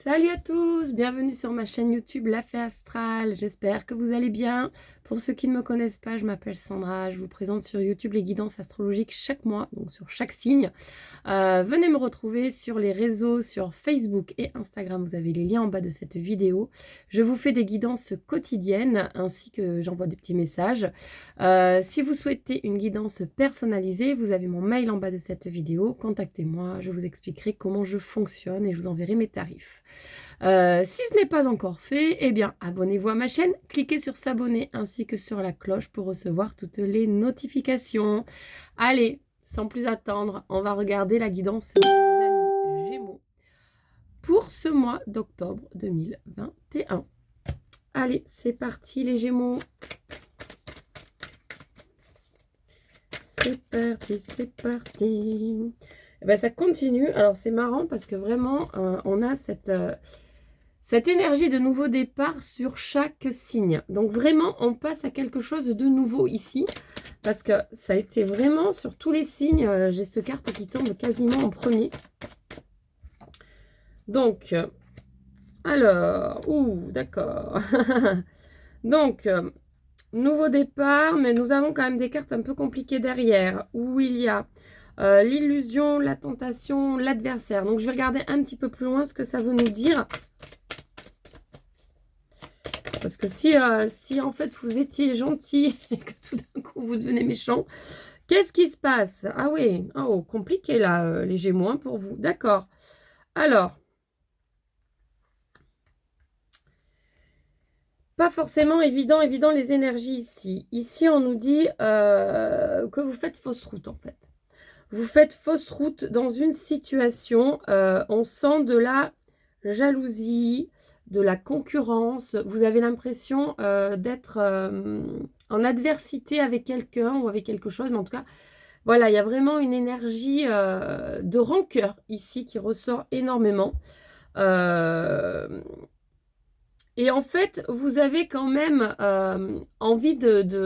Salut à tous, bienvenue sur ma chaîne YouTube La Fée Astrale, j'espère que vous allez bien. Pour ceux qui ne me connaissent pas, je m'appelle Sandra, je vous présente sur YouTube les guidances astrologiques chaque mois, donc sur chaque signe. Venez me retrouver sur les réseaux, sur Facebook et Instagram, vous avez les liens en bas de cette vidéo. Je vous fais des guidances quotidiennes ainsi que j'envoie des petits messages. Si vous souhaitez une guidance personnalisée, vous avez mon mail en bas de cette vidéo, contactez-moi, je vous expliquerai comment je fonctionne et je vous enverrai mes tarifs. Si ce n'est pas encore fait, eh bien abonnez-vous à ma chaîne, cliquez sur s'abonner ainsi que sur la cloche pour recevoir toutes les notifications. Allez, sans plus attendre, on va regarder la guidance de nos amis Gémeaux pour ce mois d'octobre 2021. Allez, c'est parti les Gémeaux. C'est parti, c'est parti. Eh ben, ça continue. Alors c'est marrant parce que vraiment, on a cette énergie de nouveau départ sur chaque signe. Donc vraiment, on passe à quelque chose de nouveau ici. Parce que ça a été vraiment sur tous les signes. J'ai cette carte qui tombe quasiment en premier. Donc, alors, d'accord. Donc, nouveau départ, mais nous avons quand même des cartes un peu compliquées derrière, où il y a l'illusion, la tentation, l'adversaire. Donc, je vais regarder un petit peu plus loin ce que ça veut nous dire. Parce que si en fait vous étiez gentil et que tout d'un coup vous devenez méchant, qu'est-ce qui se passe? Ah oui, oh, compliqué là, les Gémeaux, hein, pour vous. D'accord. Alors, pas forcément évident les énergies ici. Ici, on nous dit que vous faites fausse route, en fait. Vous faites fausse route dans une situation, on sent de la jalousie, de la concurrence. Vous avez l'impression d'être en adversité avec quelqu'un ou avec quelque chose, mais en tout cas, voilà, il y a vraiment une énergie de rancœur ici qui ressort énormément. Et en fait, vous avez quand même envie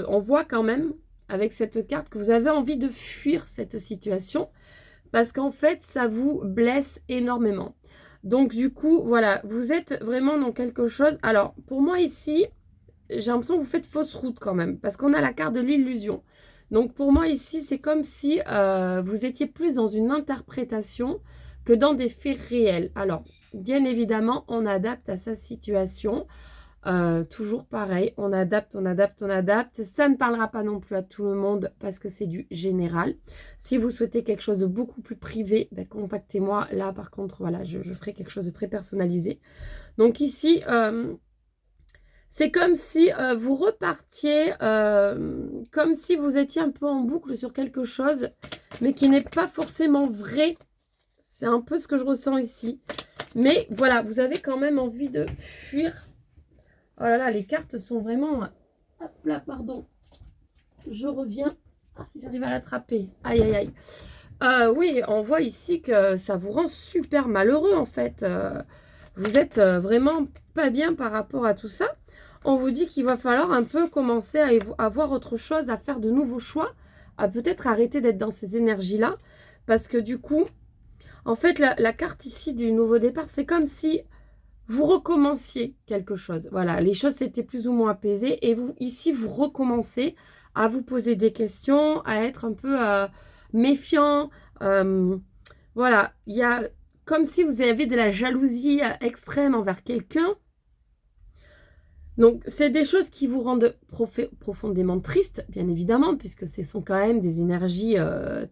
on voit quand même avec cette carte que vous avez envie de fuir cette situation parce qu'en fait, ça vous blesse énormément. Donc du coup, voilà, vous êtes vraiment dans quelque chose. Alors, pour moi ici, j'ai l'impression que vous faites fausse route quand même parce qu'on a la carte de l'illusion. Donc pour moi ici, c'est comme si vous étiez plus dans une interprétation que dans des faits réels. Alors, bien évidemment, on adapte à sa situation. Toujours pareil, on adapte, on adapte, on adapte. Ça ne parlera pas non plus à tout le monde parce que c'est du général. Si vous souhaitez quelque chose de beaucoup plus privé, ben, contactez-moi. Là, par contre, voilà, je ferai quelque chose de très personnalisé. Donc ici, c'est comme si vous repartiez, comme si vous étiez un peu en boucle sur quelque chose, mais qui n'est pas forcément vrai. C'est un peu ce que je ressens ici. Mais voilà, vous avez quand même envie de fuir. Oh là là, les cartes sont vraiment... Hop là, pardon. Je reviens. Ah, si j'arrive à l'attraper. Aïe, aïe, aïe. Oui, on voit ici que ça vous rend super malheureux, en fait. Vous êtes vraiment pas bien par rapport à tout ça. On vous dit qu'il va falloir un peu commencer à avoir autre chose, à faire de nouveaux choix, à peut-être arrêter d'être dans ces énergies-là. Parce que du coup, en fait, la carte ici du nouveau départ, c'est comme si vous recommenciez quelque chose. Voilà, les choses s'étaient plus ou moins apaisées et vous, ici, vous recommencez à vous poser des questions, à être un peu méfiant. Voilà, il y a comme si vous avez de la jalousie extrême envers quelqu'un. Donc, c'est des choses qui vous rendent profondément triste, bien évidemment, puisque ce sont quand même des énergies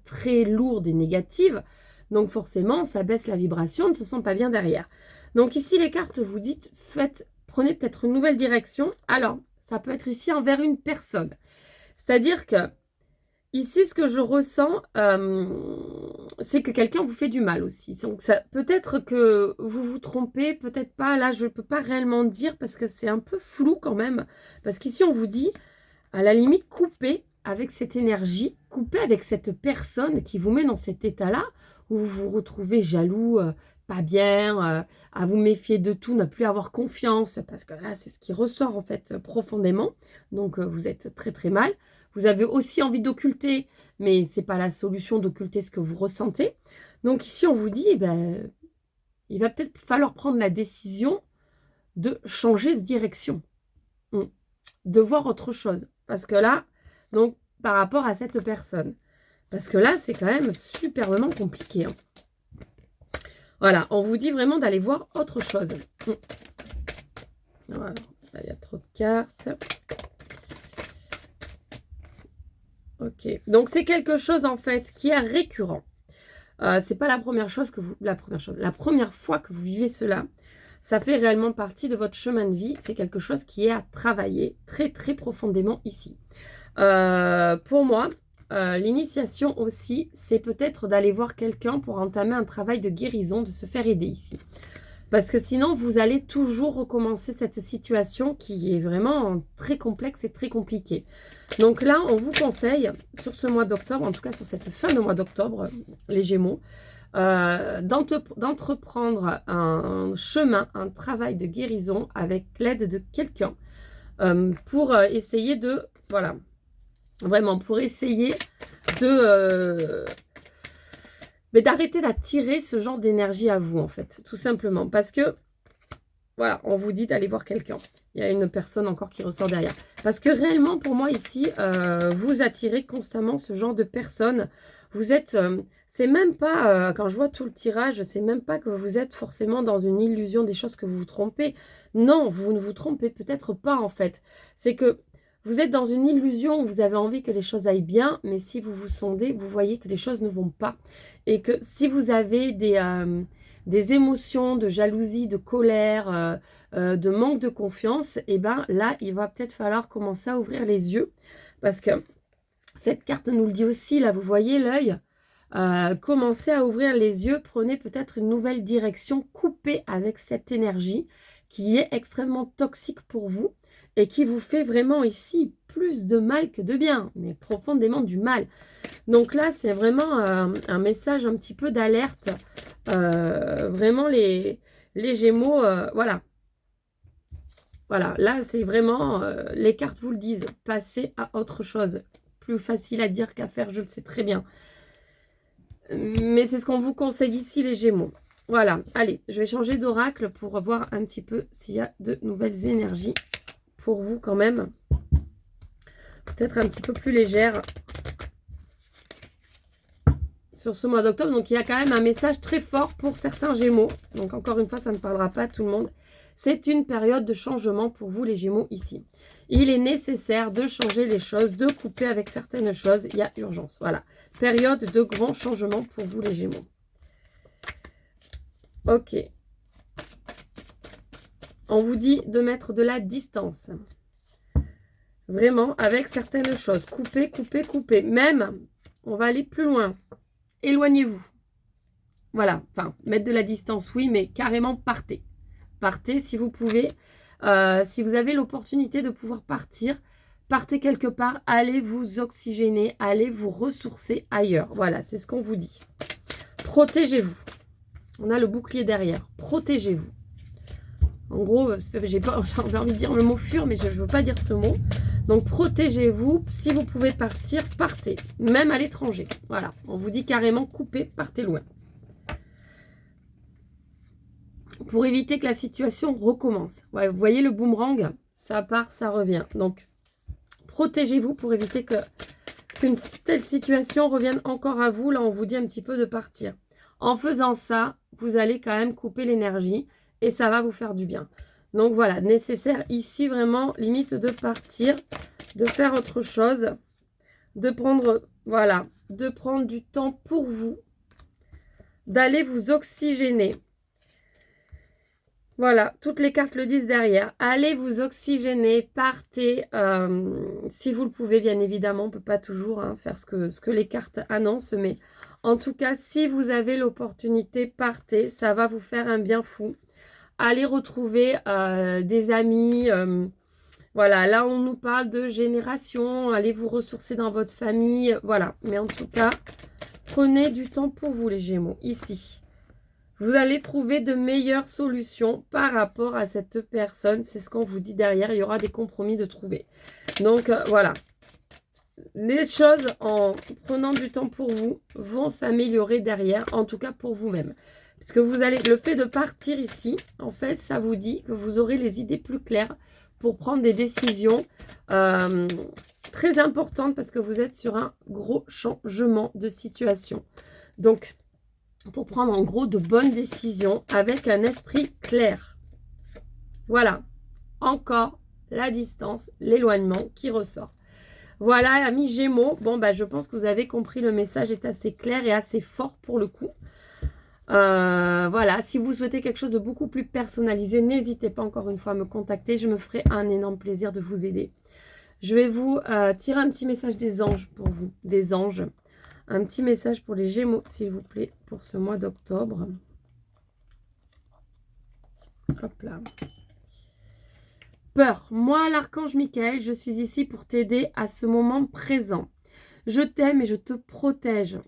très lourdes et négatives. Donc, forcément, ça baisse la vibration, on ne se sent pas bien derrière. Donc, ici, les cartes vous disent, prenez peut-être une nouvelle direction. Alors, ça peut être ici envers une personne. C'est-à-dire que ici, ce que je ressens, c'est que quelqu'un vous fait du mal aussi. Donc, peut-être que vous vous trompez, peut-être pas. Là, je ne peux pas réellement dire parce que c'est un peu flou quand même. Parce qu'ici, on vous dit, à la limite, coupez avec cette énergie, coupez avec cette personne qui vous met dans cet état-là où vous vous retrouvez jaloux, pas bien, à vous méfier de tout, ne plus avoir confiance. Parce que là, c'est ce qui ressort en fait profondément. Donc, vous êtes très très mal. Vous avez aussi envie d'occulter, mais ce n'est pas la solution d'occulter ce que vous ressentez. Donc ici, on vous dit, eh ben, il va peut-être falloir prendre la décision de changer de direction, de voir autre chose. Parce que là, donc, par rapport à cette personne, parce que là, c'est quand même superbement compliqué. Hein. Voilà, on vous dit vraiment d'aller voir autre chose. Voilà, il y a trop de cartes. Ok, donc c'est quelque chose en fait qui est récurrent. C'est pas la première fois que vous vivez cela. Ça fait réellement partie de votre chemin de vie. C'est quelque chose qui est à travailler très très profondément ici. Pour moi, l'initiation aussi, c'est peut-être d'aller voir quelqu'un pour entamer un travail de guérison, de se faire aider ici. Parce que sinon, vous allez toujours recommencer cette situation qui est vraiment très complexe et très compliquée. Donc là, on vous conseille, sur ce mois d'octobre, en tout cas sur cette fin de mois d'octobre, les Gémeaux, d'entreprendre un chemin, un travail de guérison avec l'aide de quelqu'un pour essayer de, voilà, vraiment pour essayer de... mais d'arrêter d'attirer ce genre d'énergie à vous, en fait, tout simplement. Parce que, voilà, on vous dit d'aller voir quelqu'un. Il y a une personne encore qui ressort derrière. Parce que réellement, pour moi, ici, vous attirez constamment ce genre de personnes. Vous êtes... c'est même pas, quand je vois tout le tirage, c'est même pas que vous êtes forcément dans une illusion des choses que vous vous trompez. Non, vous ne vous trompez peut-être pas, en fait. C'est que vous êtes dans une illusion où vous avez envie que les choses aillent bien, mais si vous vous sondez, vous voyez que les choses ne vont pas. Et que si vous avez des émotions de jalousie, de colère, de manque de confiance, et bien là, il va peut-être falloir commencer à ouvrir les yeux. Parce que cette carte nous le dit aussi, là, vous voyez l'œil. Commencez à ouvrir les yeux, prenez peut-être une nouvelle direction, coupez avec cette énergie qui est extrêmement toxique pour vous et qui vous fait vraiment ici plus de mal que de bien, mais profondément du mal. Donc là, c'est vraiment un message un petit peu d'alerte. Vraiment, les Gémeaux, voilà. Voilà, là, c'est vraiment, les cartes vous le disent, passez à autre chose. Plus facile à dire qu'à faire, je le sais très bien. Mais c'est ce qu'on vous conseille ici, les Gémeaux. Voilà, allez, je vais changer d'oracle pour voir un petit peu s'il y a de nouvelles énergies pour vous quand même. Peut-être un petit peu plus légère sur ce mois d'octobre. Donc, il y a quand même un message très fort pour certains Gémeaux. Donc, encore une fois, ça ne parlera pas à tout le monde. C'est une période de changement pour vous, les Gémeaux, ici. Il est nécessaire de changer les choses, de couper avec certaines choses. Il y a urgence. Voilà. Période de grand changement pour vous, les Gémeaux. Ok. On vous dit de mettre de la distance. Vraiment, avec certaines choses. Couper, couper, couper. Même, on va aller plus loin. Éloignez-vous. Voilà. Enfin, mettre de la distance, oui, mais carrément partez. Partez si vous pouvez. Si vous avez l'opportunité de pouvoir partir, partez quelque part. Allez vous oxygéner. Allez vous ressourcer ailleurs. Voilà, c'est ce qu'on vous dit. Protégez-vous. On a le bouclier derrière. Protégez-vous. En gros, j'ai envie de dire le mot fuir, mais je ne veux pas dire ce mot. Donc, protégez-vous. Si vous pouvez partir, partez. Même à l'étranger. Voilà. On vous dit carrément, coupez, partez loin. Pour éviter que la situation recommence. Ouais, vous voyez le boomerang, ça part, ça revient. Donc, protégez-vous pour éviter qu'une telle situation revienne encore à vous. Là, on vous dit un petit peu de partir. En faisant ça, vous allez quand même couper l'énergie et ça va vous faire du bien. Donc, voilà, nécessaire ici vraiment, limite de partir, de faire autre chose, de prendre, voilà, de prendre du temps pour vous, d'aller vous oxygéner. Voilà, toutes les cartes le disent derrière. Allez vous oxygéner, partez. Si vous le pouvez, bien évidemment, on ne peut pas toujours faire ce que les cartes annoncent. Mais en tout cas, si vous avez l'opportunité, partez. Ça va vous faire un bien fou. Allez retrouver des amis. Voilà, là, on nous parle de génération. Allez vous ressourcer dans votre famille. Voilà, mais en tout cas, prenez du temps pour vous, les Gémeaux, ici. Vous allez trouver de meilleures solutions par rapport à cette personne. C'est ce qu'on vous dit derrière. Il y aura des compromis de trouver. Donc, voilà. Les choses, en prenant du temps pour vous, vont s'améliorer derrière. En tout cas, pour vous-même. Parce que vous allez, le fait de partir ici, en fait, ça vous dit que vous aurez les idées plus claires pour prendre des décisions très importantes parce que vous êtes sur un gros changement de situation. Donc, pour prendre en gros de bonnes décisions avec un esprit clair. Voilà, encore la distance, l'éloignement qui ressort. Voilà, amis Gémeaux, bon, bah, je pense que vous avez compris, le message est assez clair et assez fort pour le coup. Voilà, si vous souhaitez quelque chose de beaucoup plus personnalisé, n'hésitez pas encore une fois à me contacter. Je me ferai un énorme plaisir de vous aider. Je vais vous tirer un petit message des anges pour vous, des anges. Un petit message pour les Gémeaux, s'il vous plaît, pour ce mois d'octobre. Hop là. Peur. Moi, l'archange Michael, je suis ici pour t'aider à ce moment présent. Je t'aime et je te protège.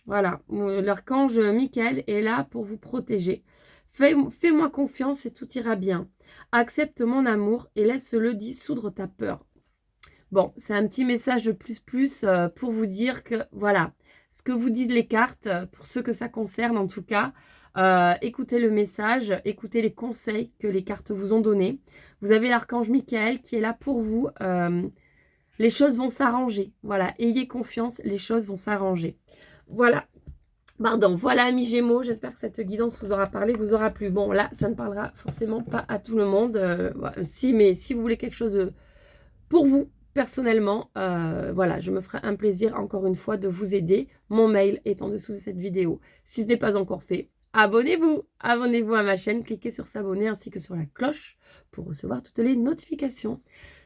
Voilà, l'archange Michael est là pour vous protéger. Fais-moi confiance et tout ira bien. Accepte mon amour et laisse-le dissoudre ta peur. Bon, c'est un petit message de plus pour vous dire que, voilà, ce que vous disent les cartes, pour ceux que ça concerne en tout cas, écoutez le message, écoutez les conseils que les cartes vous ont donnés. Vous avez l'archange Michael qui est là pour vous. Les choses vont s'arranger. Voilà, ayez confiance, les choses vont s'arranger. Voilà. Pardon, voilà amis Gémeaux, j'espère que cette guidance vous aura parlé, vous aura plu. Bon, là, ça ne parlera forcément pas à tout le monde. Mais si vous voulez quelque chose pour vous, personnellement, voilà, je me ferai un plaisir encore une fois de vous aider. Mon mail est en dessous de cette vidéo. Si ce n'est pas encore fait, abonnez-vous. Abonnez-vous à ma chaîne, cliquez sur s'abonner ainsi que sur la cloche pour recevoir toutes les notifications.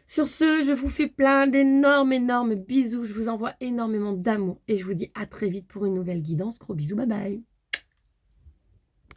Sur ce, je vous fais plein d'énormes bisous. Je vous envoie énormément d'amour et je vous dis à très vite pour une nouvelle guidance. Gros bisous, bye bye.